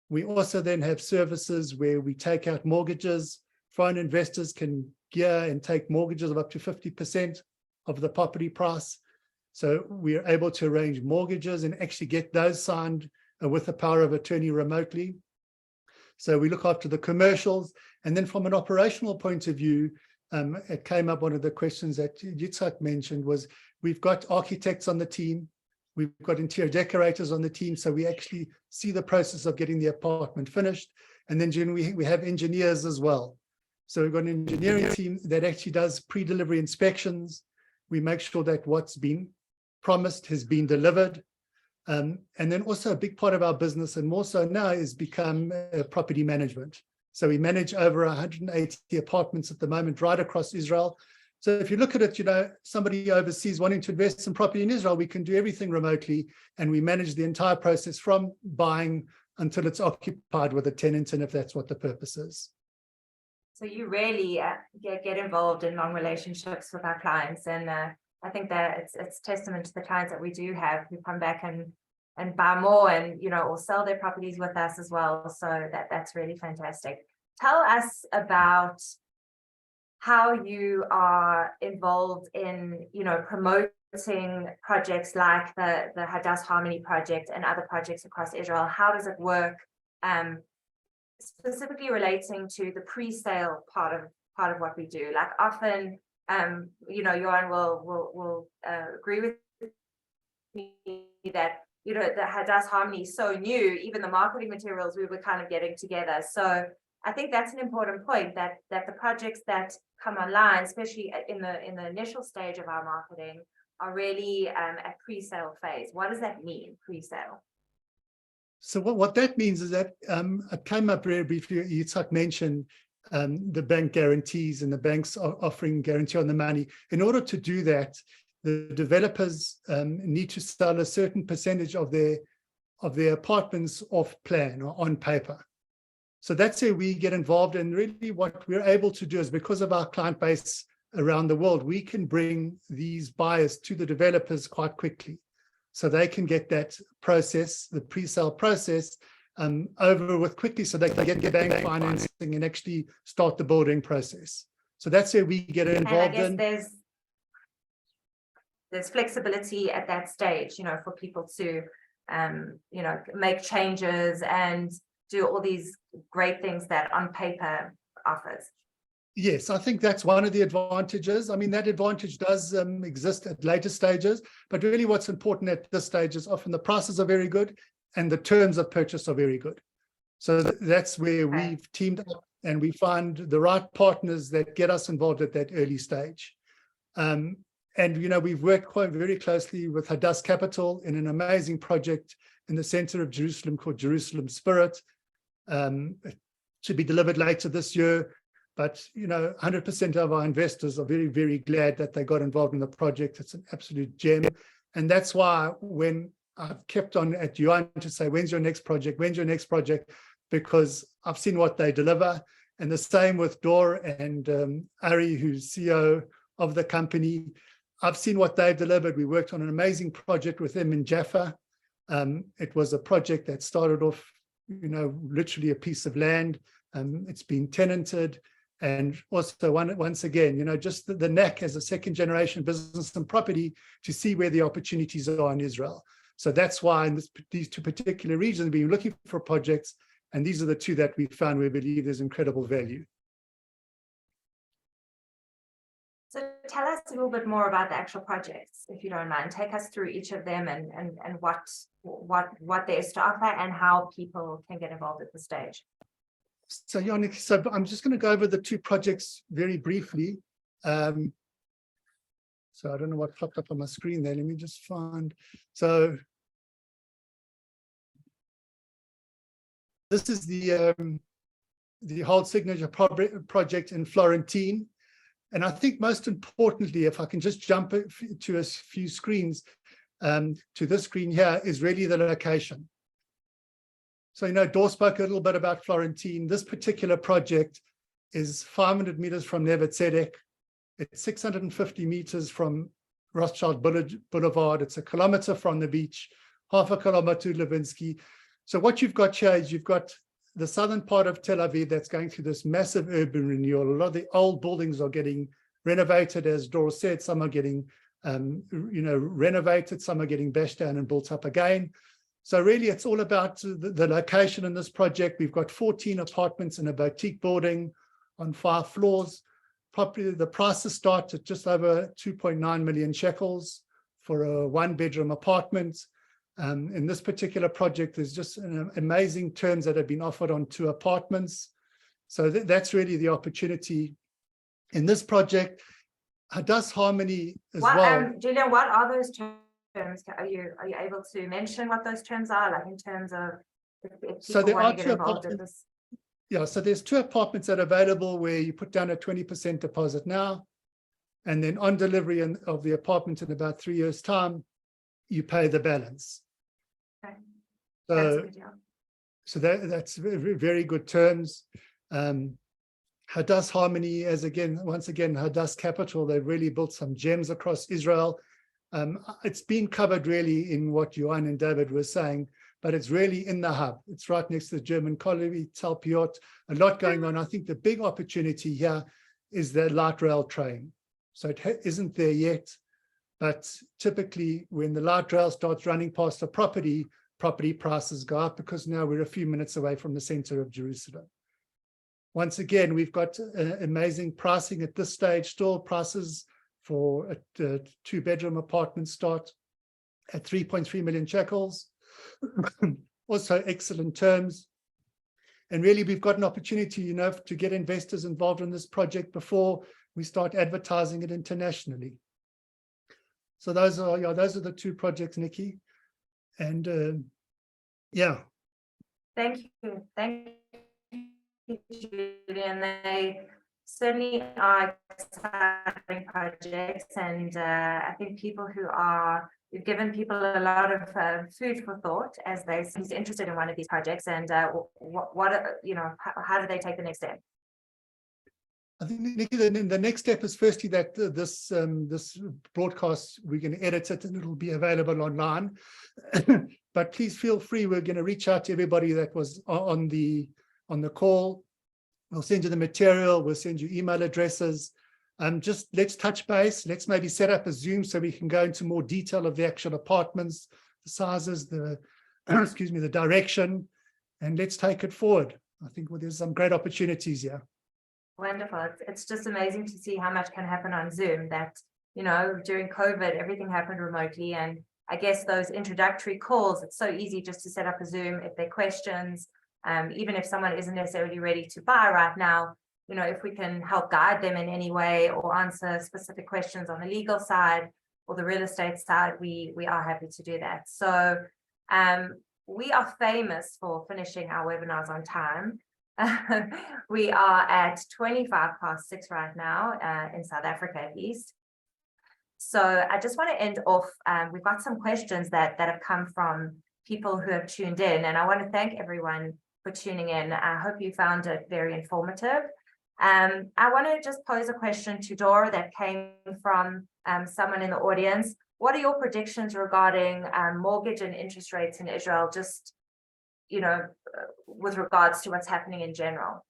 We also then have services where we take out mortgages. Foreign investors can gear and take mortgages of up to 50% of the property price. So we are able to arrange mortgages and actually get those signed with the power of attorney remotely. So we look after the commercials. And then from an operational point of view, it came up, one of the questions that Yitzhak mentioned was, we've got architects on the team, we've got interior decorators on the team, so we actually see the process of getting the apartment finished. And then generally we have engineers as well. So we've got an engineering team that actually does pre-delivery inspections. We make sure that what's been promised has been delivered. And then also a big part of our business, and more so now, is become property management. So we manage over 180 apartments at the moment right across Israel. So if you look at it, somebody overseas wanting to invest in property in Israel, we can do everything remotely, and we manage the entire process from buying until it's occupied with a tenant, and if that's what the purpose is. So you really get involved in long relationships with our clients, and I think that it's testament to the clients that we do have who come back and buy more, and or sell their properties with us as well. So that's really fantastic. Tell us about how you are involved in promoting projects like the Hadass Harmony project and other projects across Israel. How does it work, specifically relating to the pre-sale part of what we do? Like often, Johan will agree with me that the Hadass Harmony is so new, even the marketing materials we were kind of getting together. So I think that's an important point, that the projects that come online, especially in the initial stage of our marketing, are really at pre-sale phase. What does that mean, pre-sale? So what that means is that it came up very briefly. Yitzhak mentioned the bank guarantees and the banks are offering guarantee on the money. In order to do that, the developers need to sell a certain percentage of their apartments off plan or on paper. So that's where we get involved. And really what we're able to do is, because of our client base around the world, we can bring these buyers to the developers quite quickly. So they can get that process, the pre-sale process, over with quickly, so they can get the bank financing and actually start the building process. So that's where we get involved. And I guess there's flexibility at that stage, for people to, make changes and do all these great things that on paper offers. Yes, I think that's one of the advantages. I mean, that advantage does exist at later stages, but really what's important at this stage is often the prices are very good and the terms of purchase are very good. So that's where we've teamed up and we find the right partners that get us involved at that early stage. And, we've worked quite very closely with Hadass Capital in an amazing project in the center of Jerusalem called Jerusalem Spirit. It should be delivered later this year. But, 100% of our investors are very, very glad that they got involved in the project. It's an absolute gem. And that's why when I've kept on at Yuan to say, when's your next project? When's your next project? Because I've seen what they deliver. And the same with Dor and Ari, who's CEO of the company. I've seen what they've delivered. We worked on an amazing project with them in Jaffa. It was a project that started off, literally a piece of land. It's been tenanted. And also, once again, just the knack as a second generation business and property to see where the opportunities are in Israel. So that's why in these two particular regions, we've been looking for projects. And these are the two that we found we believe there's incredible value. So tell us a little bit more about the actual projects, if you don't mind. Take us through each of them and what there is to offer and how people can get involved at this stage. So, Yannick, so I'm just going to go over the two projects very briefly. So I don't know what popped up on my screen there. Let me just find. So this is the Hold Signature project in Florentine. And I think most importantly, if I can just jump to a few screens, to this screen here is really the location. So, Dor spoke a little bit about Florentine. This particular project is 500 meters from Neve Tzedek. It's 650 meters from Rothschild Boulevard. It's a kilometer from the beach, half a kilometer to Levinsky. So what you've got here is you've got the southern part of Tel Aviv that's going through this massive urban renewal. A lot of the old buildings are getting renovated, as Dor said. Some are getting, renovated. Some are getting bashed down and built up again. So really, it's all about the location in this project. We've got 14 apartments in a boutique building on 5 floors. Probably the prices start at just over 2.9 million shekels for a 1-bedroom apartment. In this particular project, there's just amazing terms that have been offered on 2 apartments. So that's really the opportunity in this project. Hadas Harmony as well. Julian, what are those terms? Are you able to mention what those terms are, like in terms of if So there want are to get 2 involved in apartments. this? Yeah, so there's 2 apartments that are available where you put down a 20% deposit now, and then on delivery of the apartment in about 3 years' time, you pay the balance. Okay. That's a good deal. So that's very, very good terms. Hadas Harmony, once again, Hadas Capital, they've really built some gems across Israel. It's been covered really in what Johan and David were saying, but it's really in the hub. It's right next to the German colony, Talpiot, a lot going on. I think the big opportunity here is the light rail train. So it isn't there yet, but typically when the light rail starts running past the property prices go up because now we're a few minutes away from the center of Jerusalem. Once again, we've got amazing pricing at this stage. Still prices for a 2-bedroom apartment start at 3.3 million shekels. Also excellent terms. And really, we've got an opportunity, to get investors involved in this project before we start advertising it internationally. So those are the 2 projects, Nikki. And yeah. Thank you, Julian. They certainly are exciting projects, and I think you've given people a lot of food for thought as they seem interested in one of these projects. And how do they take the next step? I think, Nikki, the next step is firstly that this broadcast, we're going to edit it and it'll be available online. But please feel free. We're going to reach out to everybody that was on the call. We'll send you the material. We'll send you email addresses. Just let's touch base. Let's maybe set up a Zoom so we can go into more detail of the actual apartments, the sizes, the direction, and let's take it forward. I think there's some great opportunities here. Wonderful. It's just amazing to see how much can happen on Zoom. That, during COVID, everything happened remotely. And I guess those introductory calls, it's so easy just to set up a Zoom if there are questions, even if someone isn't necessarily ready to buy right now, if we can help guide them in any way or answer specific questions on the legal side or the real estate side, we are happy to do that. So we are famous for finishing our webinars on time. We are at 6:25 right now, in South Africa at least. So I just want to end off, we've got some questions that have come from people who have tuned in, and I want to thank everyone for tuning in. I hope you found it very informative. I want to just pose a question to Dora that came from someone in the audience. What are your predictions regarding mortgage and interest rates in Israel, just, with regards to what's happening in general?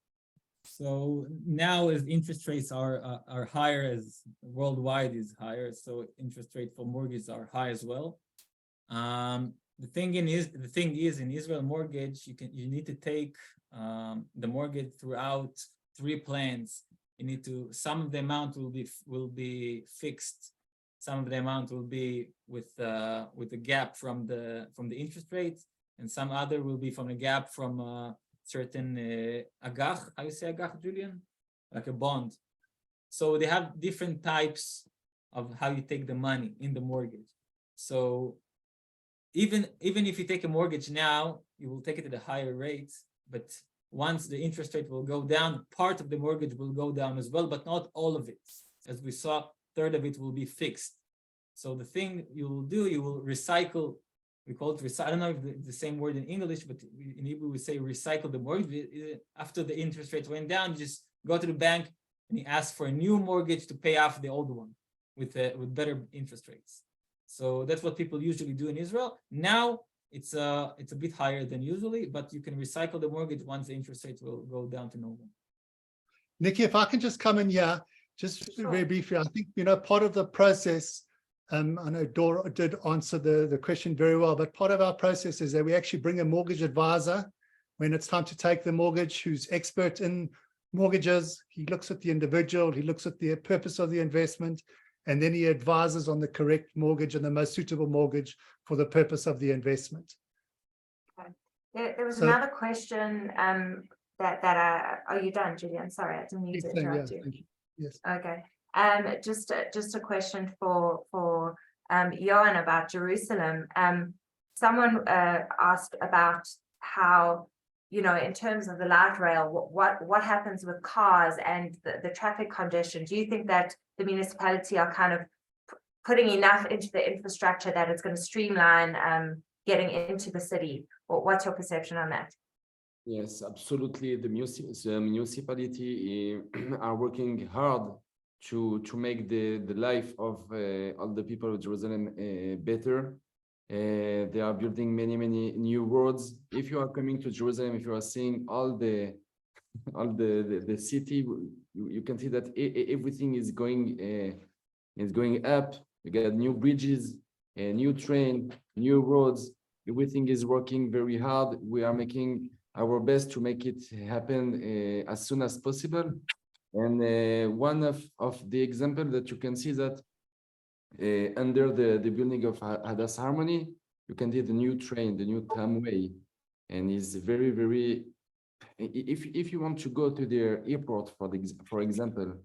So now as interest rates are higher, as worldwide is higher, so interest rate for mortgages are high as well. The thing is in Israel mortgage, you need to take the mortgage throughout 3 plans. You need to, some of the amount will be fixed, some of the amount will be with the gap from the interest rates, and some other will be from the gap from certain agach. How you say agach, Julian? Like a bond. So they have different types of how you take the money in the mortgage. So even if you take a mortgage now, you will take it at a higher rate, but once the interest rate will go down, part of the mortgage will go down as well, but not all of it. As we saw, third of it will be fixed. So the thing you will do, you will recycle. We call it recycle. I don't know if the same word in English, but in Hebrew we say recycle the mortgage. After the interest rate went down, you just go to the bank and you ask for a new mortgage to pay off the old one with better interest rates. So that's what people usually do in Israel. Now it's a bit higher than usually, but you can recycle the mortgage once the interest rate will go down to normal. Nikki, if I can just come in here, just very briefly, I think, part of the process, I know Dora did answer the question very well, but part of our process is that we actually bring a mortgage advisor when it's time to take the mortgage, who's expert in mortgages. He looks at the individual, he looks at the purpose of the investment, and then he advises on the correct mortgage and the most suitable mortgage for the purpose of the investment. Okay. There was another question are you done, Julian? Sorry, I didn't mean to interrupt you. Thank you. Yes. Okay. Just a question for Johan about Jerusalem. Someone asked about how, in terms of the light rail, what happens with cars and the traffic congestion? Do you think that the municipality are kind of putting enough into the infrastructure that it's going to streamline getting into the city? Or what's your perception on that? Yes, absolutely. The municipality are working hard to make the life of all the people of Jerusalem better. They are building many new roads. If you are coming to Jerusalem, if you are seeing all the city, you can see that everything is going up. We got new bridges, a new train, new roads. Everything is working very hard. We are making our best to make it happen as soon as possible. And one of the example that you can see that under the building of Hadass Harmony, you can see the new train, the new tramway, and it's very. If you want to go to the airport, for example,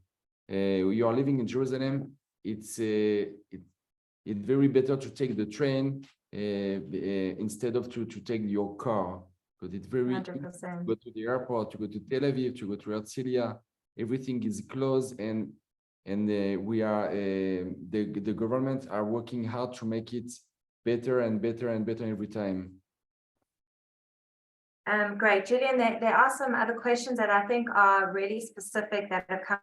you are living in Jerusalem, it's very better to take the train instead of to take your car, because it's very 100%. easy to go to the airport, to go to Tel Aviv, to go to Herzliya. Everything is closed, and we are the government are working hard to make it better and better every time. Great, Julian. There are some other questions that I think are really specific that have come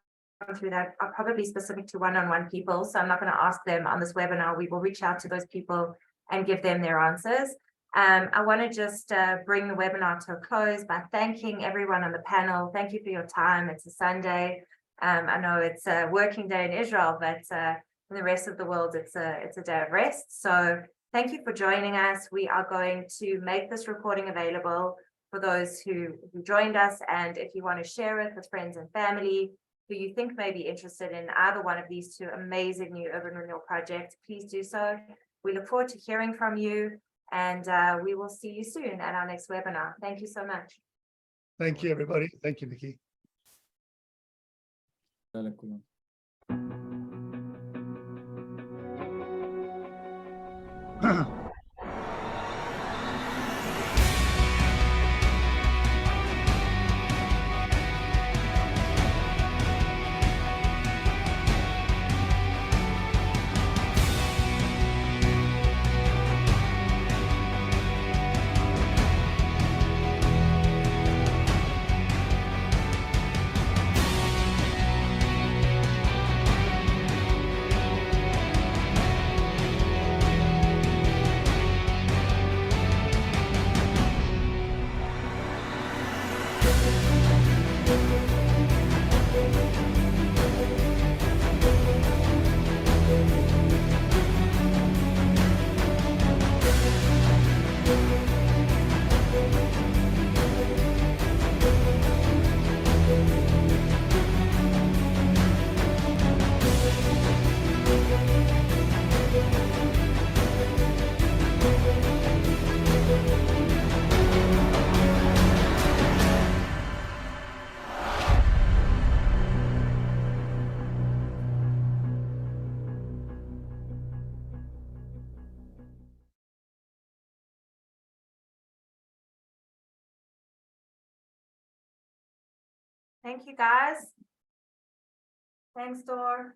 through that are probably specific to one-on-one people. So I'm not going to ask them on this webinar. We will reach out to those people and give them their answers. I want to just bring the webinar to a close by thanking everyone on the panel. Thank you for your time. It's a Sunday. I know it's a working day in Israel, but in the rest of the world, it's a day of rest. So thank you for joining us. We are going to make this recording available for those who joined us. And if you want to share it with friends and family who you think may be interested in either one of these two amazing new urban renewal projects, please do so. We look forward to hearing from you, and we will see you soon at our next webinar. Thank you so much. Thank you, everybody. Thank you, Nikki. Thank you, guys. Thanks, Dor.